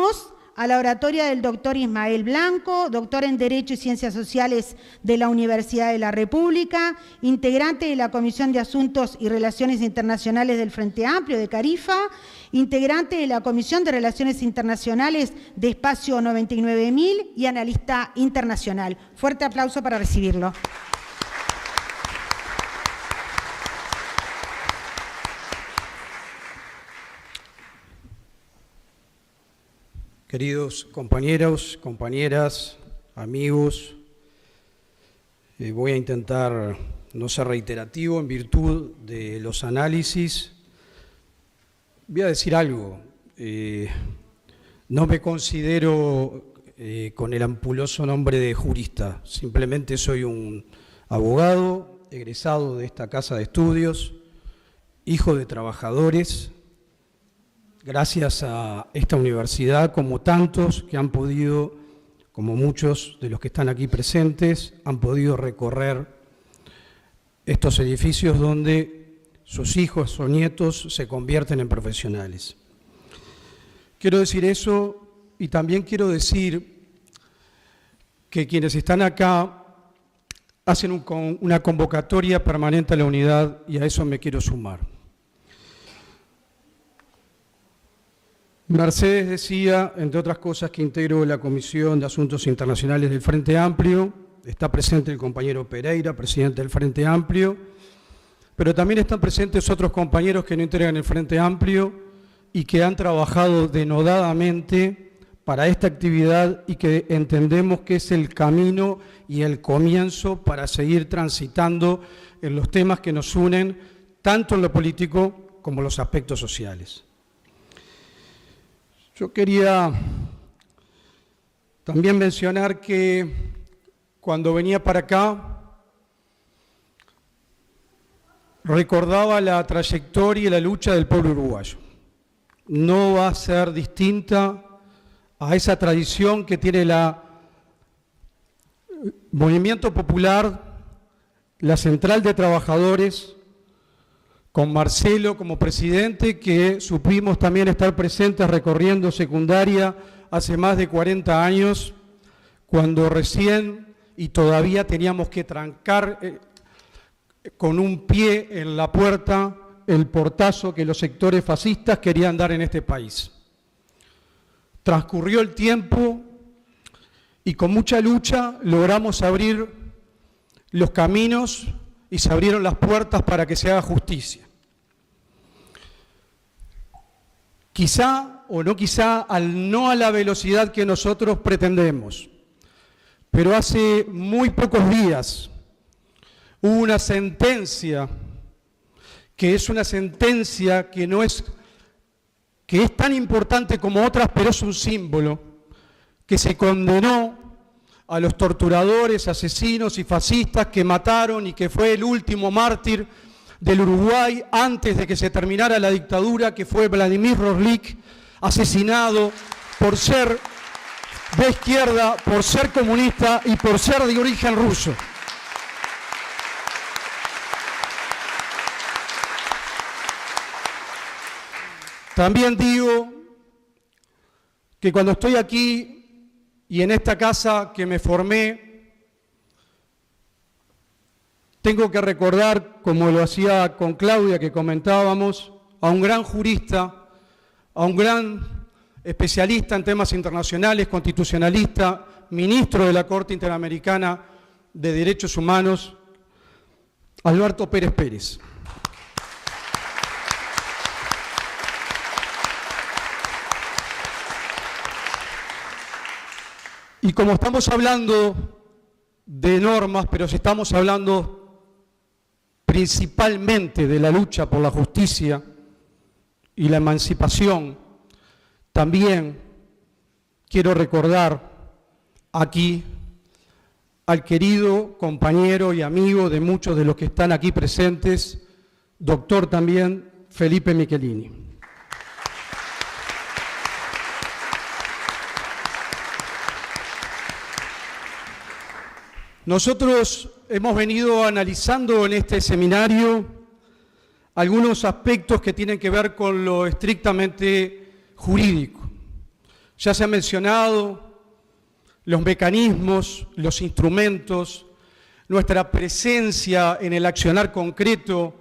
Seguimos a la oratoria del doctor Ismael Blanco, doctor en Derecho y Ciencias Sociales de la Universidad de la República, integrante de la Comisión de Asuntos y Relaciones Internacionales del Frente Amplio de Carifa, integrante de la Comisión de Relaciones Internacionales de Espacio 99.000 y analista internacional. Fuerte aplauso para recibirlo. Queridos compañeros, compañeras, amigos, voy a intentar no ser reiterativo en virtud de los análisis. Voy a decir algo, no me considero con el ampuloso nombre de jurista, simplemente soy un abogado egresado de esta casa de estudios, hijo de trabajadores. Gracias a esta universidad, como tantos que han podido, como muchos de los que están aquí presentes, han podido recorrer estos edificios donde sus hijos o nietos se convierten en profesionales. Quiero decir eso y también quiero decir que quienes están acá hacen una convocatoria permanente a la unidad y a eso me quiero sumar. Mercedes decía, entre otras cosas, que integró la Comisión de Asuntos Internacionales del Frente Amplio. Está presente el compañero Pereira, presidente del Frente Amplio, pero también están presentes otros compañeros que no integran el Frente Amplio y que han trabajado denodadamente para esta actividad y que entendemos que es el camino y el comienzo para seguir transitando en los temas que nos unen, tanto en lo político como en los aspectos sociales. Yo quería también mencionar que cuando venía para acá recordaba la trayectoria y la lucha del pueblo uruguayo. No va a ser distinta a esa tradición que tiene el movimiento popular, la Central de Trabajadores, con Marcelo como presidente, que supimos también estar presentes recorriendo secundaria hace más de 40 años, cuando recién y todavía teníamos que trancar con un pie en la puerta el portazo que los sectores fascistas querían dar en este país. Transcurrió el tiempo y con mucha lucha logramos abrir los caminos y se abrieron las puertas para que se haga justicia. Quizá o no quizá, no a la velocidad que nosotros pretendemos, pero hace muy pocos días hubo una sentencia que es una sentencia que es tan importante como otras, pero es un símbolo, que se condenó a los torturadores, asesinos y fascistas que mataron y que fue el último mártir del Uruguay antes de que se terminara la dictadura, que fue Vladimir Roslik, asesinado por ser de izquierda, por ser comunista y por ser de origen ruso. También digo que cuando estoy aquí y en esta casa que me formé, tengo que recordar, como lo hacía con Claudia, que comentábamos, a un gran jurista, a un gran especialista en temas internacionales, constitucionalista, ministro de la Corte Interamericana de Derechos Humanos, Alberto Pérez Pérez. Y como estamos hablando de normas, pero si estamos hablando principalmente de la lucha por la justicia y la emancipación, también quiero recordar aquí al querido compañero y amigo de muchos de los que están aquí presentes, doctor también Felipe Michelini. Nosotros hemos venido analizando en este seminario algunos aspectos que tienen que ver con lo estrictamente jurídico. Ya se ha mencionado los mecanismos, los instrumentos, nuestra presencia en el accionar concreto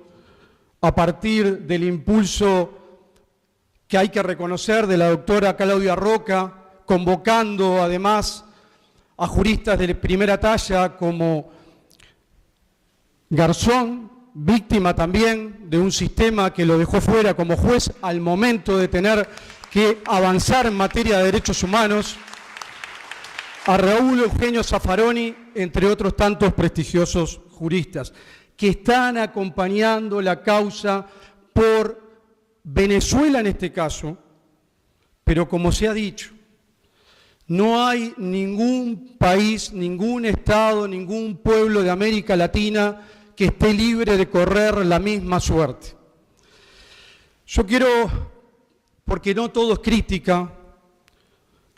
a partir del impulso que hay que reconocer de la doctora Claudia Roca, convocando además a juristas de primera talla como Garzón, víctima también de un sistema que lo dejó fuera como juez al momento de tener que avanzar en materia de derechos humanos, a Raúl Eugenio Zaffaroni, entre otros tantos prestigiosos juristas, que están acompañando la causa por Venezuela en este caso, pero como se ha dicho, no hay ningún país, ningún estado, ningún pueblo de América Latina que esté libre de correr la misma suerte. Yo quiero, porque no todo es crítica,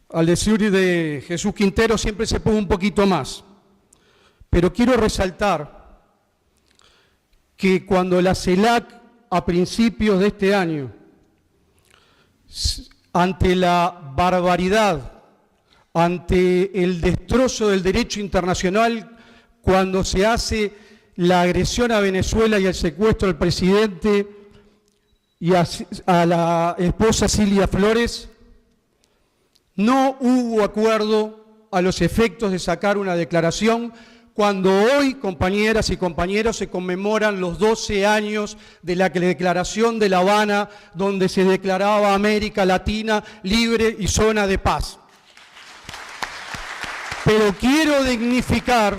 al decir de Jesús Quintero siempre se pone un poquito más, pero quiero resaltar que cuando la CELAC a principios de este año, ante la barbaridad, ante el destrozo del derecho internacional, cuando se hace la agresión a Venezuela y el secuestro del presidente y a la esposa Cilia Flores, no hubo acuerdo a los efectos de sacar una declaración cuando hoy, compañeras y compañeros, se conmemoran los 12 años de la Declaración de La Habana, donde se declaraba América Latina libre y zona de paz. Pero quiero dignificar,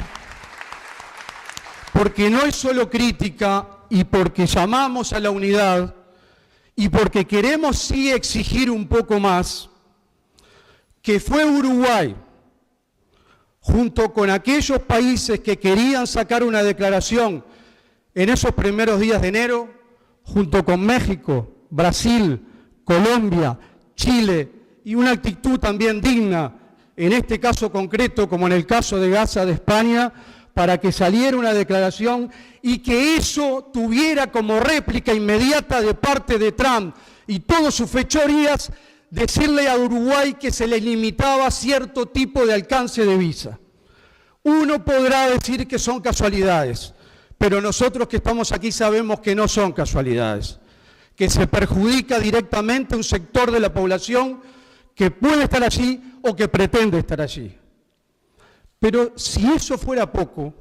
porque no es solo crítica y porque llamamos a la unidad y porque queremos sí exigir un poco más, que fue Uruguay, junto con aquellos países que querían sacar una declaración en esos primeros días de enero, junto con México, Brasil, Colombia, Chile, y una actitud también digna, en este caso concreto, como en el caso de Gaza de España, para que saliera una declaración y que eso tuviera como réplica inmediata de parte de Trump y todas sus fechorías, decirle a Uruguay que se le limitaba cierto tipo de alcance de visa. Uno podrá decir que son casualidades, pero nosotros que estamos aquí sabemos que no son casualidades, que se perjudica directamente a un sector de la población que puede estar allí o que pretende estar allí. Pero si eso fuera poco,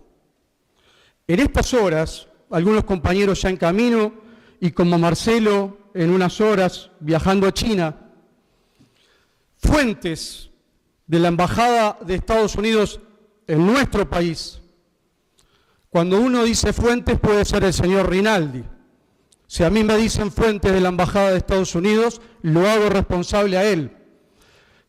en estas horas, algunos compañeros ya en camino, y como Marcelo en unas horas viajando a China, fuentes de la Embajada de Estados Unidos en nuestro país, cuando uno dice fuentes puede ser el señor Rinaldi. Si a mí me dicen fuentes de la Embajada de Estados Unidos, lo hago responsable a él,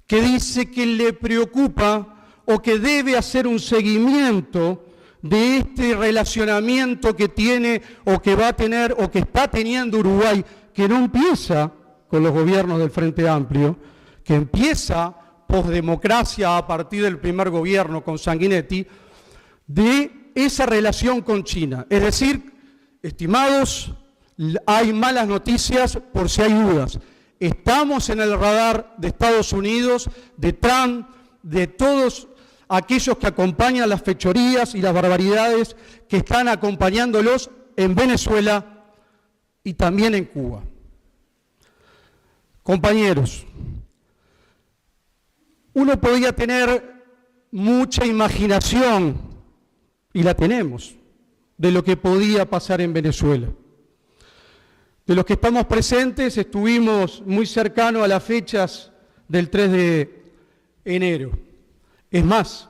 que dice que le preocupa o que debe hacer un seguimiento de este relacionamiento que tiene o que va a tener o que está teniendo Uruguay, que no empieza con los gobiernos del Frente Amplio, que empieza posdemocracia a partir del primer gobierno con Sanguinetti, de esa relación con China. Es decir, estimados, hay malas noticias por si hay dudas. Estamos en el radar de Estados Unidos, de Trump, de todos aquellos que acompañan las fechorías y las barbaridades que están acompañándolos en Venezuela y también en Cuba. Compañeros, uno podría tener mucha imaginación, y la tenemos, de lo que podía pasar en Venezuela. De los que estamos presentes, estuvimos muy cercanos a las fechas del 3 de enero. Es más,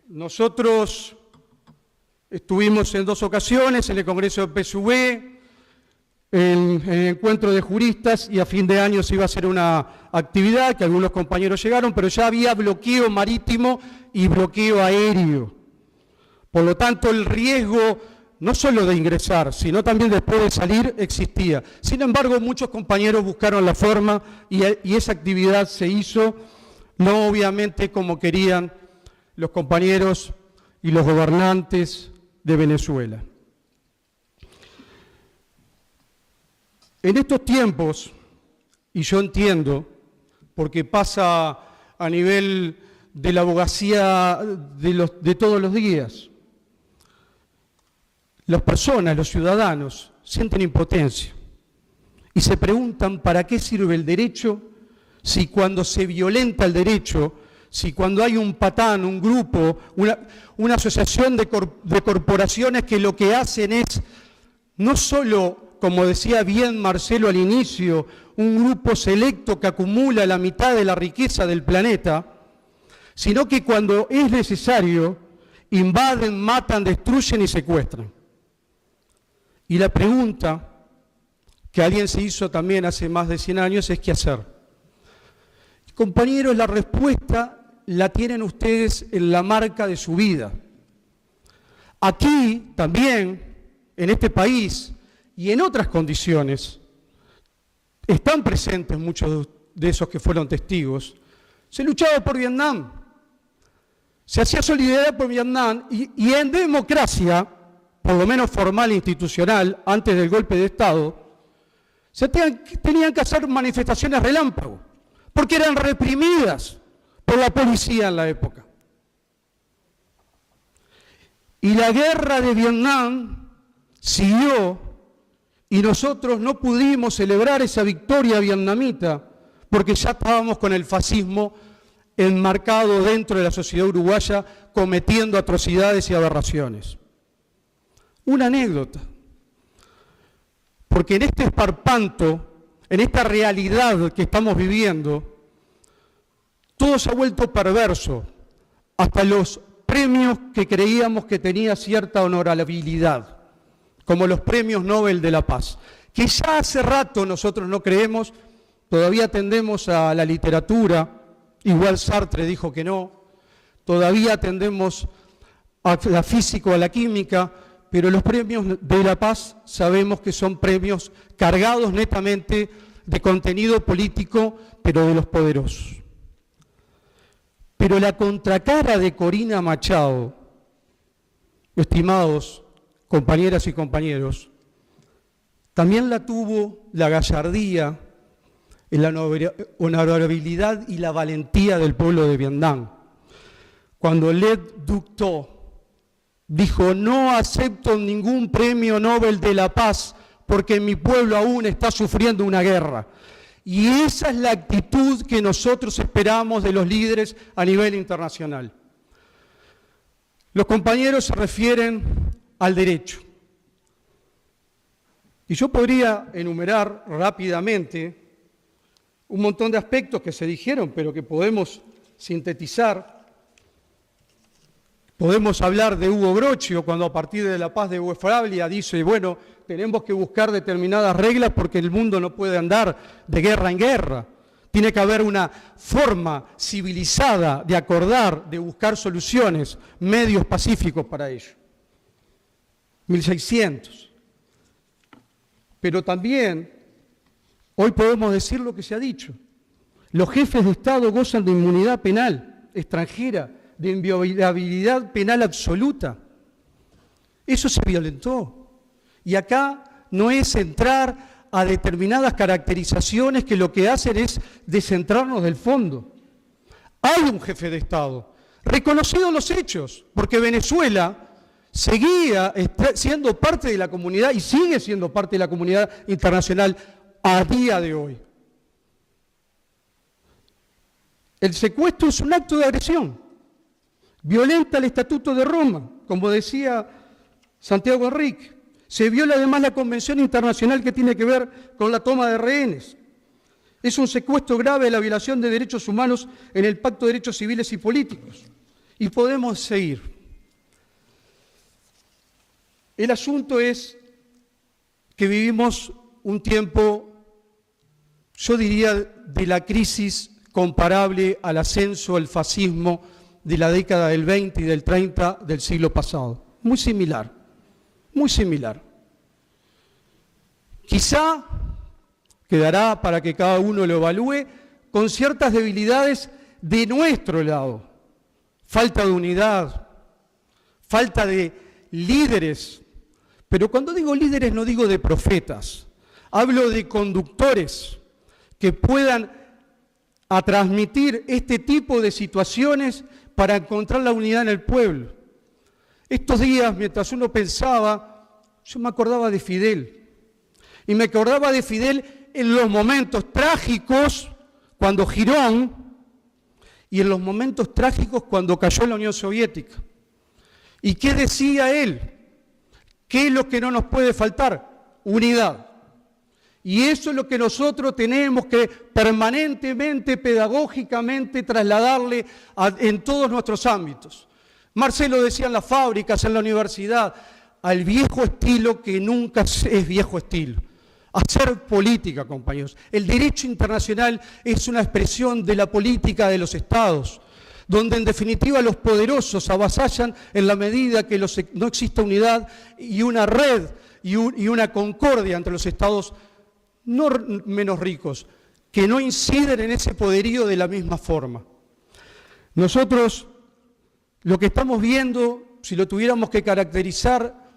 nosotros estuvimos en 2 ocasiones en el Congreso de PSUV, en el encuentro de juristas, y a fin de año se iba a hacer una actividad que algunos compañeros llegaron, pero ya había bloqueo marítimo y bloqueo aéreo. Por lo tanto, el riesgo no solo de ingresar, sino también después de salir, existía. Sin embargo, muchos compañeros buscaron la forma y esa actividad se hizo, no obviamente como querían los compañeros y los gobernantes de Venezuela. En estos tiempos, y yo entiendo porque pasa a nivel de la abogacía de todos los días. Las personas, los ciudadanos, sienten impotencia y se preguntan para qué sirve el derecho si cuando se violenta el derecho, si cuando hay un patán, un grupo, una asociación de corporaciones que lo que hacen es no solo, como decía bien Marcelo al inicio, un grupo selecto que acumula la mitad de la riqueza del planeta, sino que cuando es necesario, invaden, matan, destruyen y secuestran. Y la pregunta que alguien se hizo también hace más de 100 años es ¿qué hacer? Compañeros, la respuesta la tienen ustedes en la marca de su vida. Aquí también, en este país y en otras condiciones, están presentes muchos de esos que fueron testigos. Se luchaba por Vietnam, se hacía solidaridad por Vietnam y en democracia, por lo menos formal e institucional, antes del golpe de Estado, se tenían que hacer manifestaciones relámpago, porque eran reprimidas por la policía en la época. Y la guerra de Vietnam siguió y nosotros no pudimos celebrar esa victoria vietnamita porque ya estábamos con el fascismo enmarcado dentro de la sociedad uruguaya cometiendo atrocidades y aberraciones. Una anécdota, porque en este esparpanto, en esta realidad que estamos viviendo, todo se ha vuelto perverso, hasta los premios que creíamos que tenía cierta honorabilidad, como los premios Nobel de la Paz, que ya hace rato nosotros no creemos, todavía tendemos a la literatura, igual Sartre dijo que no, todavía tendemos a la física o a la química, pero los premios de la paz sabemos que son premios cargados netamente de contenido político, pero de los poderosos. Pero la contracara de Corina Machado, estimados compañeras y compañeros, también la tuvo la gallardía, la honorabilidad y la valentía del pueblo de Vietnam. Cuando Le Duc Tho dijo, no acepto ningún premio Nobel de la Paz porque mi pueblo aún está sufriendo una guerra. Y esa es la actitud que nosotros esperamos de los líderes a nivel internacional. Los compañeros se refieren al derecho. Y yo podría enumerar rápidamente un montón de aspectos que se dijeron, pero que podemos sintetizar. Podemos hablar de Hugo Brochio, cuando a partir de la paz de Westfalia dice, bueno, tenemos que buscar determinadas reglas porque el mundo no puede andar de guerra en guerra. Tiene que haber una forma civilizada de acordar, de buscar soluciones, medios pacíficos para ello. 1600. Pero también, hoy podemos decir lo que se ha dicho. Los jefes de Estado gozan de inmunidad penal extranjera, de inviolabilidad penal absoluta. Eso se violentó. Y acá no es entrar a determinadas caracterizaciones que lo que hacen es descentrarnos del fondo. Hay un jefe de Estado, reconocidos los hechos, porque Venezuela seguía siendo parte de la comunidad y sigue siendo parte de la comunidad internacional a día de hoy. El secuestro es un acto de agresión, violenta el Estatuto de Roma, como decía Santiago Enrique. Se viola además la Convención Internacional que tiene que ver con la toma de rehenes. Es un secuestro grave de la violación de derechos humanos en el Pacto de Derechos Civiles y Políticos. Y podemos seguir. El asunto es que vivimos un tiempo, yo diría, de la crisis comparable al ascenso del fascismo de la década del 20 y del 30 del siglo pasado. Muy similar. Muy similar. Quizá quedará para que cada uno lo evalúe con ciertas debilidades de nuestro lado. Falta de unidad, falta de líderes. Pero cuando digo líderes no digo de profetas. Hablo de conductores que puedan a transmitir este tipo de situaciones para encontrar la unidad en el pueblo. Estos días, mientras uno pensaba, yo me acordaba de Fidel. Y me acordaba de Fidel en los momentos trágicos, cuando Girón, y en los momentos trágicos cuando cayó la Unión Soviética. ¿Y qué decía él? ¿Qué es lo que no nos puede faltar? Unidad. Y eso es lo que nosotros tenemos que permanentemente, pedagógicamente trasladarle en todos nuestros ámbitos. Marcelo decía en las fábricas, en la universidad, al viejo estilo que nunca es viejo estilo. Hacer política, compañeros. El derecho internacional es una expresión de la política de los estados, donde en definitiva los poderosos avasallan en la medida que no exista unidad y una red y una concordia entre los estados no menos ricos, que no inciden en ese poderío de la misma forma. Nosotros lo que estamos viendo, si lo tuviéramos que caracterizar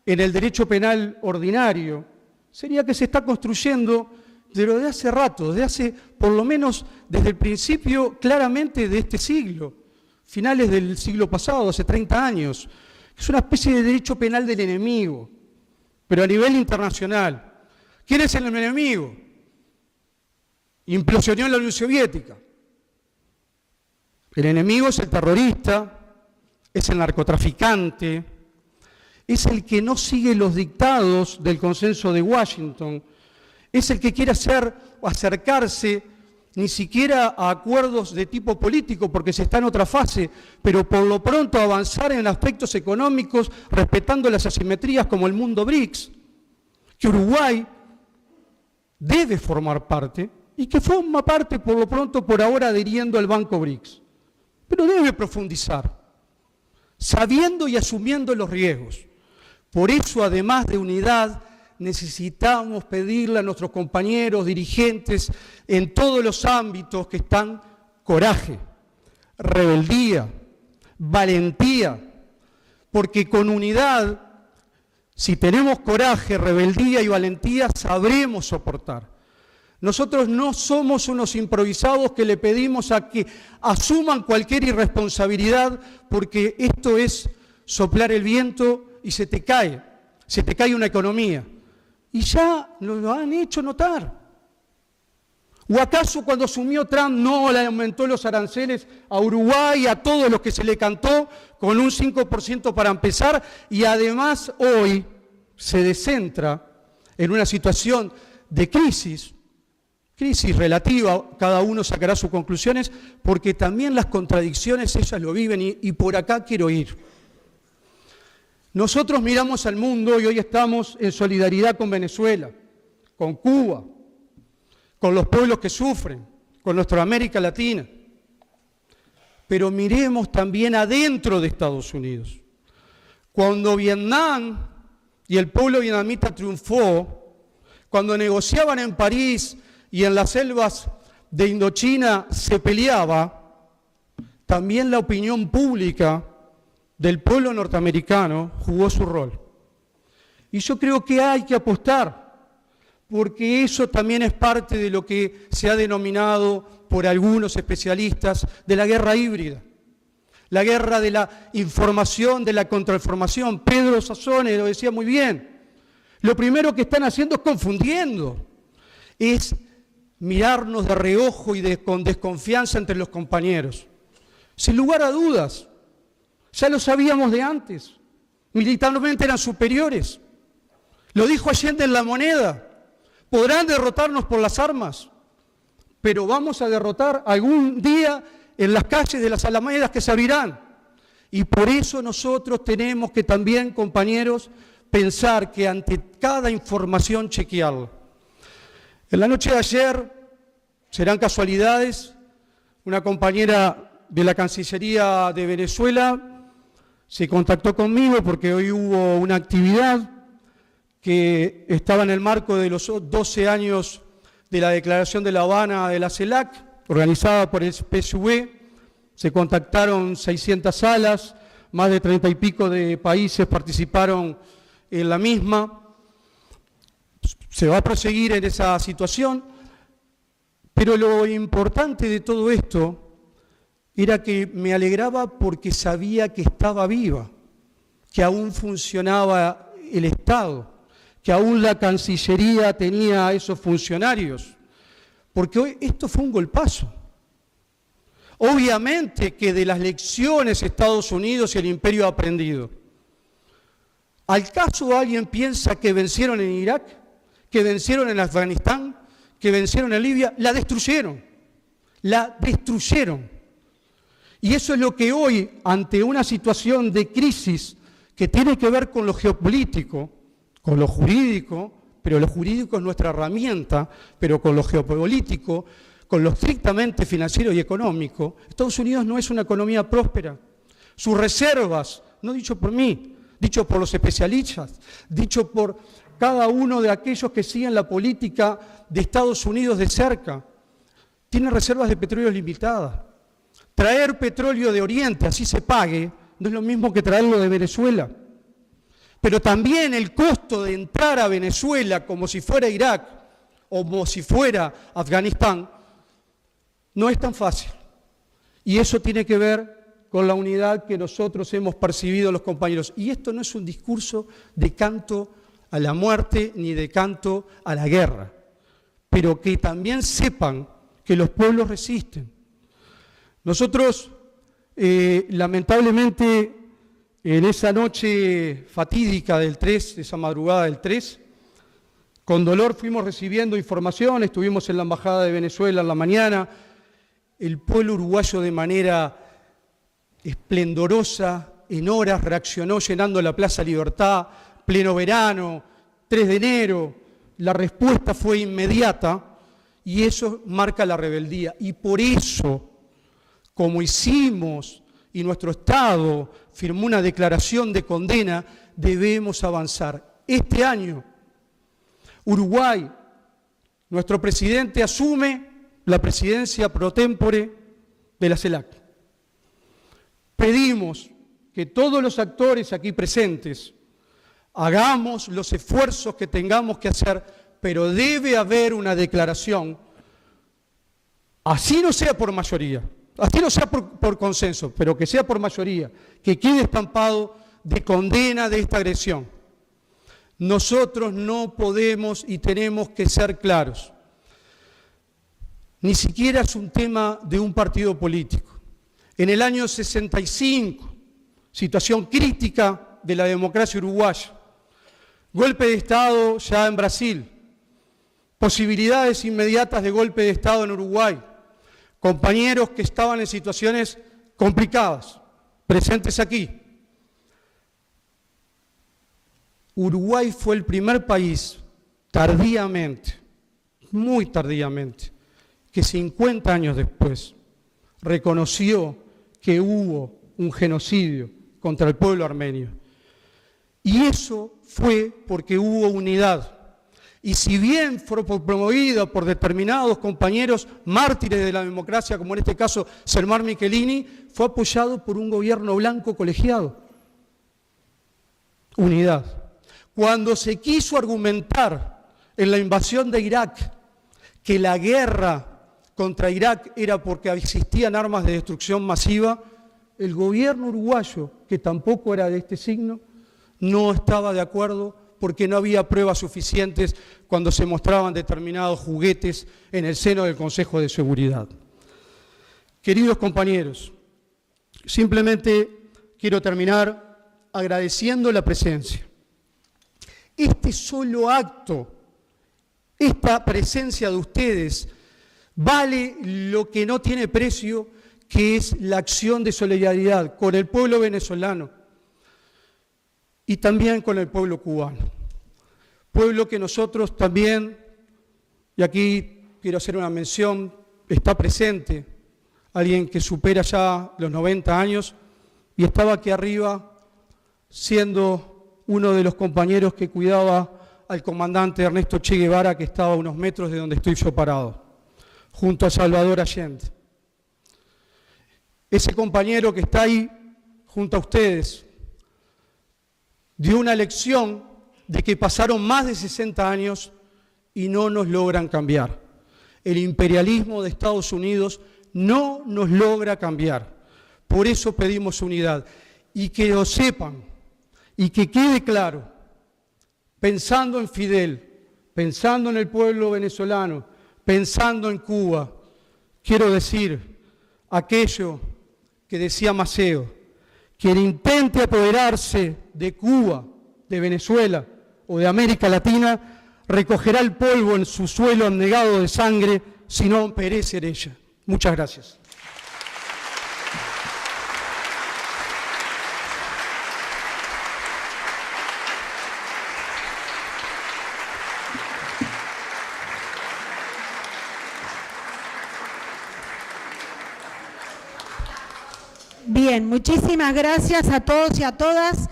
en el derecho penal ordinario, sería que se está construyendo desde hace rato, desde hace, por lo menos desde el principio claramente de este siglo, finales del siglo pasado, hace 30 años. Es una especie de derecho penal del enemigo, pero a nivel internacional. ¿Quién es el enemigo? Implosionó la Unión Soviética. El enemigo es el terrorista, es el narcotraficante, es el que no sigue los dictados del consenso de Washington, es el que quiere acercarse ni siquiera a acuerdos de tipo político porque se está en otra fase, pero por lo pronto avanzar en aspectos económicos respetando las asimetrías como el mundo BRICS, que Uruguay debe formar parte y que forma parte por lo pronto por ahora adhiriendo al Banco BRICS, pero debe profundizar, sabiendo y asumiendo los riesgos. Por eso, además de unidad, necesitamos pedirle a nuestros compañeros dirigentes en todos los ámbitos que están coraje, rebeldía, valentía, porque con unidad, si tenemos coraje, rebeldía y valentía, sabremos soportar. Nosotros no somos unos improvisados que le pedimos a que asuman cualquier irresponsabilidad, porque esto es soplar el viento y se te cae una economía. Y ya nos lo han hecho notar. ¿O acaso cuando asumió Trump no le aumentó los aranceles a Uruguay y a todos los que se le cantó con un 5% para empezar? Y además hoy se descentra en una situación de crisis relativa, cada uno sacará sus conclusiones, porque también las contradicciones ellas lo viven y por acá quiero ir. Nosotros miramos al mundo y hoy estamos en solidaridad con Venezuela, con Cuba, con los pueblos que sufren, con nuestra América Latina. Pero miremos también adentro de Estados Unidos. Cuando Vietnam y el pueblo vietnamita triunfó, cuando negociaban en París y en las selvas de Indochina se peleaba, también la opinión pública del pueblo norteamericano jugó su rol. Y yo creo que hay que apostar, porque eso también es parte de lo que se ha denominado por algunos especialistas de la guerra híbrida, la guerra de la información, de la contrainformación. Pedro Sassone lo decía muy bien. Lo primero que están haciendo es confundiendo, es mirarnos de reojo y con desconfianza entre los compañeros. Sin lugar a dudas, ya lo sabíamos de antes, militarmente eran superiores. Lo dijo Allende en La Moneda. Podrán derrotarnos por las armas, pero vamos a derrotar algún día en las calles de las alamedas que se abrirán. Y por eso nosotros tenemos que también, compañeros, pensar que ante cada información chequearla. En la noche de ayer, serán casualidades, una compañera de la Cancillería de Venezuela se contactó conmigo porque hoy hubo una actividad que estaba en el marco de los 12 años de la Declaración de La Habana de la CELAC, organizada por el PSUV. Se contactaron 600 salas, más de 30 y pico de países participaron en la misma. Se va a proseguir en esa situación, Pero lo importante de todo esto era que me alegraba porque sabía que estaba viva, que aún funcionaba el Estado, que aún la Cancillería tenía a esos funcionarios, porque hoy esto fue un golpazo. Obviamente que de las lecciones Estados Unidos y el imperio ha aprendido. ¿Al caso alguien piensa que vencieron en Irak, que vencieron en Afganistán, que vencieron en Libia? La destruyeron, la destruyeron. Y eso es lo que hoy, ante una situación de crisis que tiene que ver con lo geopolítico, con lo jurídico, pero lo jurídico es nuestra herramienta, pero con lo geopolítico, con lo estrictamente financiero y económico, Estados Unidos no es una economía próspera. Sus reservas, no dicho por mí, dicho por los especialistas, dicho por cada uno de aquellos que siguen la política de Estados Unidos de cerca, tiene reservas de petróleo limitadas. Traer petróleo de Oriente, así se pague, no es lo mismo que traerlo de Venezuela. Pero también el costo de entrar a Venezuela como si fuera Irak o como si fuera Afganistán no es tan fácil. Y eso tiene que ver con la unidad que nosotros hemos percibido los compañeros. Y esto no es un discurso de canto a la muerte ni de canto a la guerra, pero que también sepan que los pueblos resisten. Nosotros, lamentablemente, en esa noche fatídica del 3, esa madrugada del 3, con dolor fuimos recibiendo información, estuvimos en la Embajada de Venezuela en la mañana, el pueblo uruguayo de manera esplendorosa, en horas, reaccionó llenando la Plaza Libertad, pleno verano, 3 de enero, la respuesta fue inmediata y eso marca la rebeldía. Y por eso, como hicimos y nuestro Estado firmó una declaración de condena, debemos avanzar. Este año, Uruguay, nuestro presidente asume la presidencia pro tempore de la CELAC. Pedimos que todos los actores aquí presentes hagamos los esfuerzos que tengamos que hacer, pero debe haber una declaración, así no sea por mayoría, así no sea por consenso, pero que sea por mayoría, que quede estampado de condena de esta agresión. Nosotros no podemos y tenemos que ser claros. Ni siquiera es un tema de un partido político. En el año 65, situación crítica de la democracia uruguaya, golpe de Estado ya en Brasil, posibilidades inmediatas de golpe de Estado en Uruguay, compañeros que estaban en situaciones complicadas, presentes aquí. Uruguay fue el primer país, tardíamente, muy tardíamente, que 50 años después reconoció que hubo un genocidio contra el pueblo armenio. Y eso fue porque hubo unidad. Y si bien fue promovida por determinados compañeros mártires de la democracia, como en este caso Selmar Michelini, fue apoyado por un gobierno blanco colegiado. Unidad. Cuando se quiso argumentar en la invasión de Irak que la guerra contra Irak era porque existían armas de destrucción masiva, el gobierno uruguayo, que tampoco era de este signo, no estaba de acuerdo porque no había pruebas suficientes cuando se mostraban determinados juguetes en el seno del Consejo de Seguridad. Queridos compañeros, simplemente quiero terminar agradeciendo la presencia. Este solo acto, esta presencia de ustedes, vale lo que no tiene precio, que es la acción de solidaridad con el pueblo venezolano y también con el pueblo cubano. Pueblo que nosotros también, y aquí quiero hacer una mención, está presente, alguien que supera ya los 90 años y estaba aquí arriba siendo uno de los compañeros que cuidaba al comandante Ernesto Che Guevara, que estaba a unos metros de donde estoy yo parado, junto a Salvador Allende. Ese compañero que está ahí, junto a ustedes, dio una lección de que pasaron más de 60 años y no nos logran cambiar. el imperialismo de Estados Unidos no nos logra cambiar. Por eso pedimos unidad. Y que lo sepan, y que quede claro, pensando en Fidel, pensando en el pueblo venezolano, pensando en Cuba, quiero decir aquello que decía Maceo: quien intente apoderarse de Cuba, de Venezuela o de América Latina, recogerá el polvo en su suelo anegado de sangre, si no perece en ella. Muchas gracias. Bien, muchísimas gracias a todos y a todas.